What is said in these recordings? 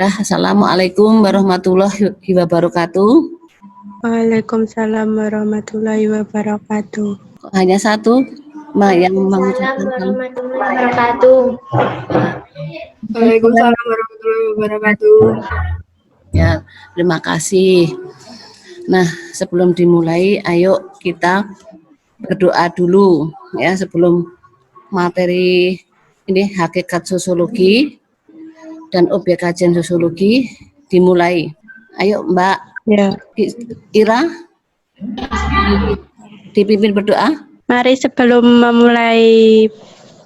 Assalamualaikum warahmatullahi wabarakatuh. Waalaikumsalam warahmatullahi wabarakatuh. Hanya satu, Mbak, yang mengucapkan salam. Warahmatullahi wabarakatuh. Waalaikumsalam warahmatullahi wabarakatuh. Ya, terima kasih. Nah, sebelum dimulai, ayo kita berdoa dulu ya sebelum materi ini hakikat sosiologi dan objek kajian sosiologi dimulai. Ayo Mbak Ira dipimpin berdoa. Mari sebelum memulai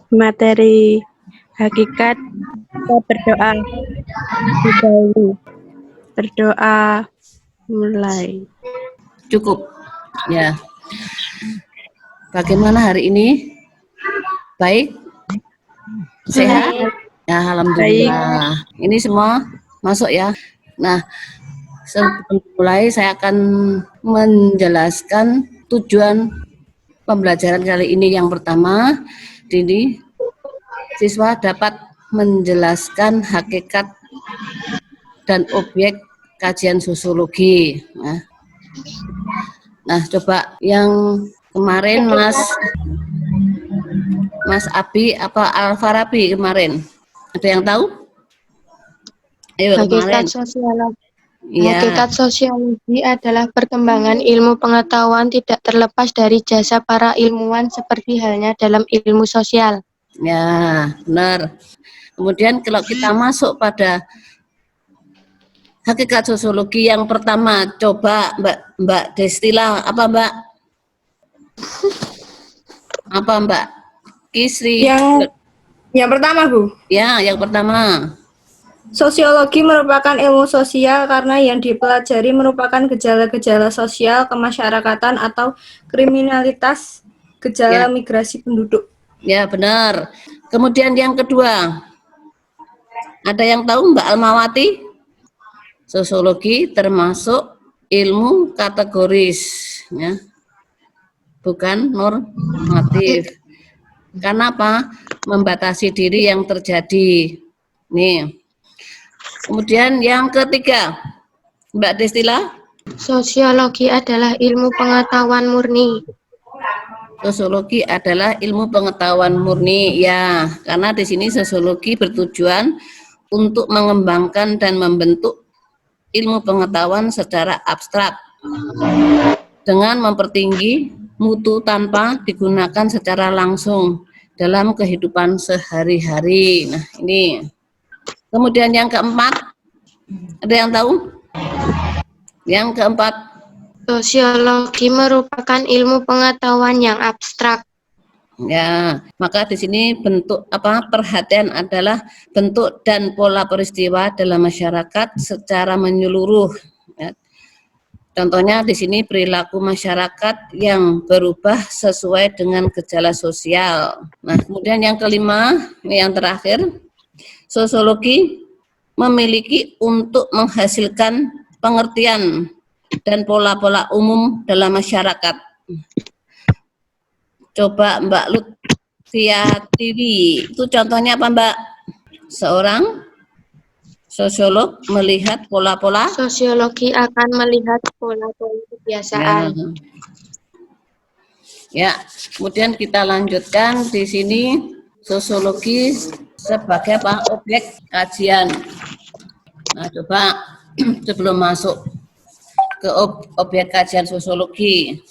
materi hakikat kita berdoa dahulu. Berdoa mulai. Cukup ya. Bagaimana hari ini? Baik? Sehat? Ya, alhamdulillah. Baik. Ini semua masuk ya. Nah, sebelum mulai saya akan menjelaskan tujuan pembelajaran kali ini. Yang pertama, ini siswa dapat menjelaskan hakikat dan objek kajian sosiologi. Nah, coba yang kemarin Mas Abi apa Al-Farabi kemarin? Ada yang tahu? Ayo, hakikat sosiologi. Ya. Hakikat sosiologi adalah perkembangan ilmu pengetahuan tidak terlepas dari jasa para ilmuwan seperti halnya dalam ilmu sosial. Ya, benar. Kemudian kalau kita masuk pada hakikat sosiologi yang pertama, coba Mbak Destila, apa Mbak? Apa Mbak Kisri? Yang pertama, Bu. Ya, yang pertama. Sosiologi merupakan ilmu sosial karena yang dipelajari merupakan gejala-gejala sosial, kemasyarakatan atau kriminalitas, gejala migrasi penduduk. Ya, benar. Kemudian yang kedua, ada yang tahu Mbak Almawati? Sosiologi termasuk ilmu kategoris, ya, bukan normatif. Karena apa? Membatasi diri yang terjadi. Nih. Kemudian yang ketiga, Mbak Destila? Sosiologi adalah ilmu pengetahuan murni. Sosiologi adalah ilmu pengetahuan murni, ya, karena di sini sosiologi bertujuan untuk mengembangkan dan membentuk ilmu pengetahuan secara abstrak dengan mempertinggi mutu tanpa digunakan secara langsung dalam kehidupan sehari-hari. Nah, ini. Kemudian yang keempat, ada yang tahu? Yang keempat, sosiologi merupakan ilmu pengetahuan yang abstrak. Ya, maka di sini bentuk perhatian adalah bentuk dan pola peristiwa dalam masyarakat secara menyeluruh. Ya. Contohnya di sini perilaku masyarakat yang berubah sesuai dengan gejala sosial. Nah, kemudian yang kelima, ini yang terakhir, sosiologi memiliki untuk menghasilkan pengertian dan pola-pola umum dalam masyarakat. Coba Mbak Lutfia Tiwi, itu contohnya apa Mbak? Seorang sosiolog melihat pola-pola. Sosiologi akan melihat pola-pola kebiasaan. Ya, kemudian kita lanjutkan di sini sosiologi sebagai objek kajian. Nah, coba sebelum masuk ke objek kajian sosiologi,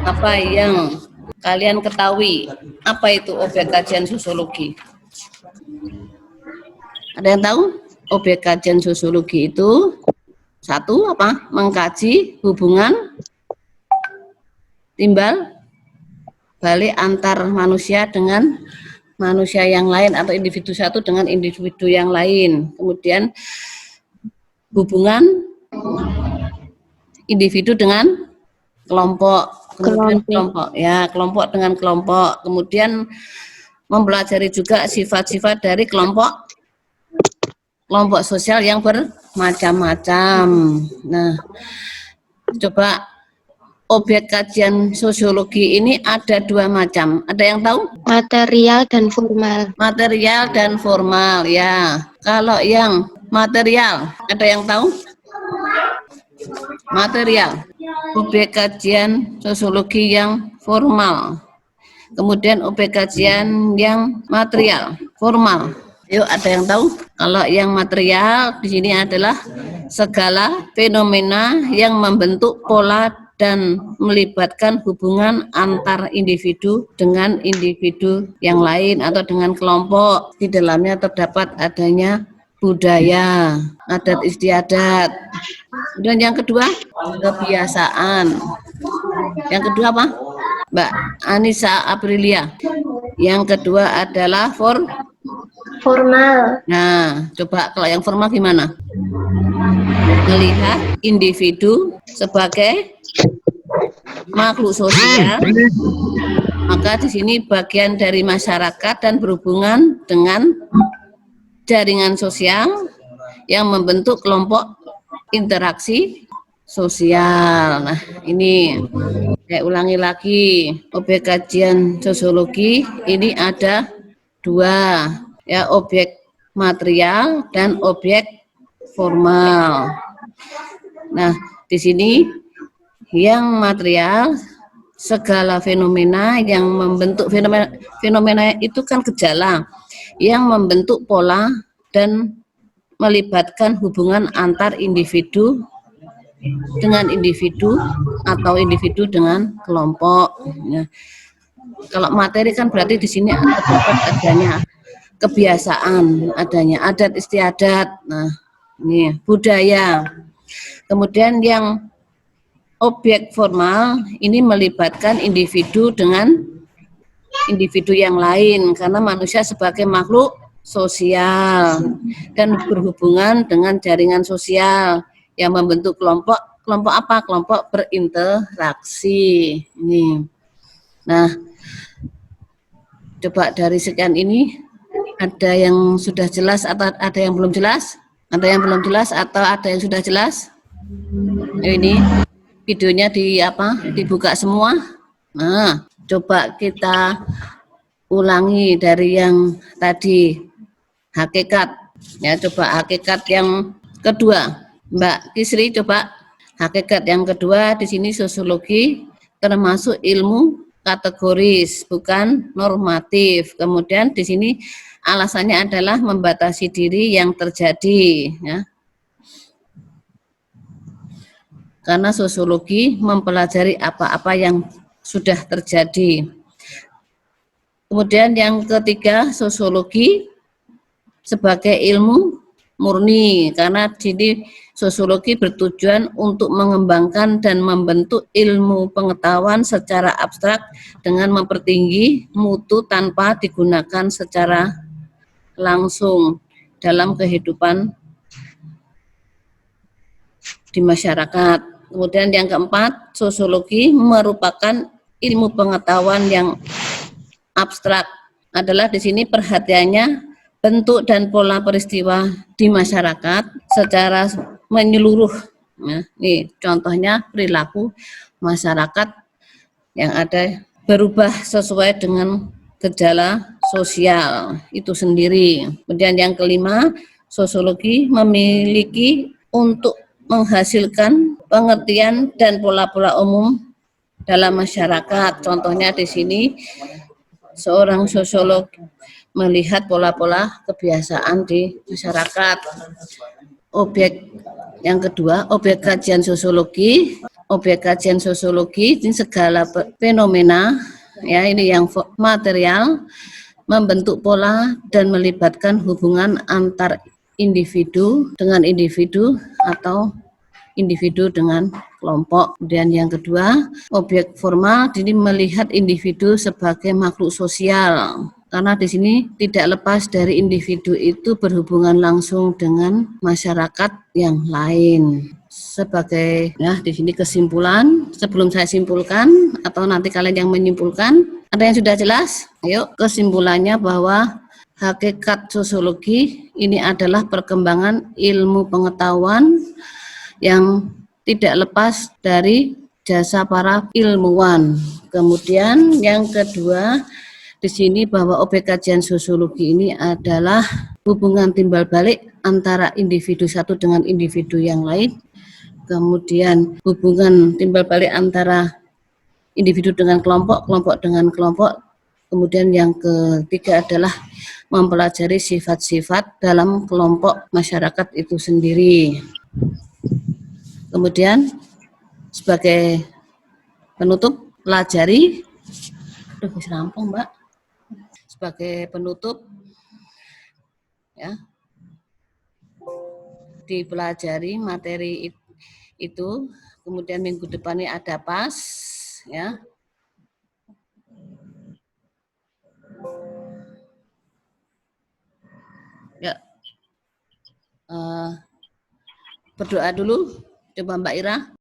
apa yang kalian ketahui? Apa itu objek kajian sosiologi? Ada yang tahu? Objek kajian sosiologi itu satu apa? Mengkaji hubungan timbal balik antar manusia dengan manusia yang lain atau individu satu dengan individu yang lain. Kemudian hubungan individu dengan kelompok, kemudian kelompok dengan kelompok, kemudian mempelajari juga sifat-sifat dari kelompok sosial yang bermacam-macam. Nah, coba objek kajian sosiologi ini ada dua macam. Ada yang tahu? Material dan formal. Material dan formal, ya. Kalau yang Material, ada yang tahu? Material, objek kajian sosiologi yang formal. Kemudian objek kajian yang material, formal. Yuk, ada yang tahu? Kalau yang material di sini adalah segala fenomena yang membentuk pola dan melibatkan hubungan antar individu dengan individu yang lain atau dengan kelompok. Di dalamnya terdapat adanya budaya, adat istiadat. Dan yang kedua, kebiasaan. Yang kedua apa? Mbak Anissa Aprilia. Yang kedua adalah Formal. Nah, coba kalau yang formal gimana? Melihat individu sebagai makhluk sosial, maka di sini bagian dari masyarakat dan berhubungan dengan jaringan sosial yang membentuk kelompok interaksi sosial. Nah, ini saya ulangi lagi, objek kajian sosiologi ini ada dua, ya, objek material dan objek formal. Nah, di sini yang material segala fenomena yang membentuk fenomena itu kan gejala yang membentuk pola dan melibatkan hubungan antar individu dengan individu atau individu dengan kelompok. Nah, kalau materi kan berarti di sini terdapat adanya kebiasaan, adanya adat istiadat. Nah, ini budaya. Kemudian yang objek formal ini melibatkan individu dengan individu yang lain karena manusia sebagai makhluk sosial dan berhubungan dengan jaringan sosial yang membentuk kelompok. Kelompok apa? Kelompok berinteraksi. Ini. Nah, coba dari sekian ini ada yang sudah jelas atau ada yang belum jelas? Ada yang belum jelas atau ada yang sudah jelas? Ini videonya dibuka semua. Nah, coba kita ulangi dari yang tadi hakikat. Ya, coba hakikat yang kedua. Mbak Kisri, coba hakikat yang kedua di sini sosiologi termasuk ilmu kategoris, bukan normatif. Kemudian di sini alasannya adalah membatasi diri yang terjadi, ya. Karena sosiologi mempelajari apa-apa yang sudah terjadi. Kemudian yang ketiga, sosiologi sebagai ilmu murni, karena di sosiologi bertujuan untuk mengembangkan dan membentuk ilmu pengetahuan secara abstrak dengan mempertinggi mutu tanpa digunakan secara langsung dalam kehidupan di masyarakat. Kemudian yang keempat, sosiologi merupakan ilmu pengetahuan yang abstrak, adalah di sini perhatiannya bentuk dan pola peristiwa di masyarakat secara menyeluruh. Nah, nih contohnya perilaku masyarakat yang ada berubah sesuai dengan gejala sosial itu sendiri. Kemudian yang kelima, sosiologi memiliki untuk menghasilkan pengertian dan pola-pola umum dalam masyarakat. Contohnya di sini seorang sosiolog melihat pola-pola kebiasaan di masyarakat. Objek yang kedua, objek kajian sosiologi. Objek kajian sosiologi ini segala fenomena, ya, ini yang material, membentuk pola dan melibatkan hubungan antar individu dengan individu atau individu dengan kelompok. Kemudian yang kedua, objek formal ini melihat individu sebagai makhluk sosial. Karena di sini tidak lepas dari individu itu berhubungan langsung dengan masyarakat yang lain. Sebagai, ya, di sini kesimpulan, sebelum saya simpulkan atau nanti kalian yang menyimpulkan, ada yang sudah jelas? Ayo, kesimpulannya bahwa hakikat sosiologi ini adalah perkembangan ilmu pengetahuan yang tidak lepas dari jasa para ilmuwan. Kemudian yang kedua, di sini bahwa objek kajian sosiologi ini adalah hubungan timbal balik antara individu satu dengan individu yang lain, kemudian hubungan timbal balik antara individu dengan kelompok, kelompok dengan kelompok, kemudian yang ketiga adalah mempelajari sifat-sifat dalam kelompok masyarakat itu sendiri. Kemudian sebagai penutup, pelajari, bisa rampung Mbak. Sebagai penutup, ya, dipelajari materi itu, kemudian minggu depannya ada PAS, ya. Ya, berdoa dulu, coba Mbak Ira.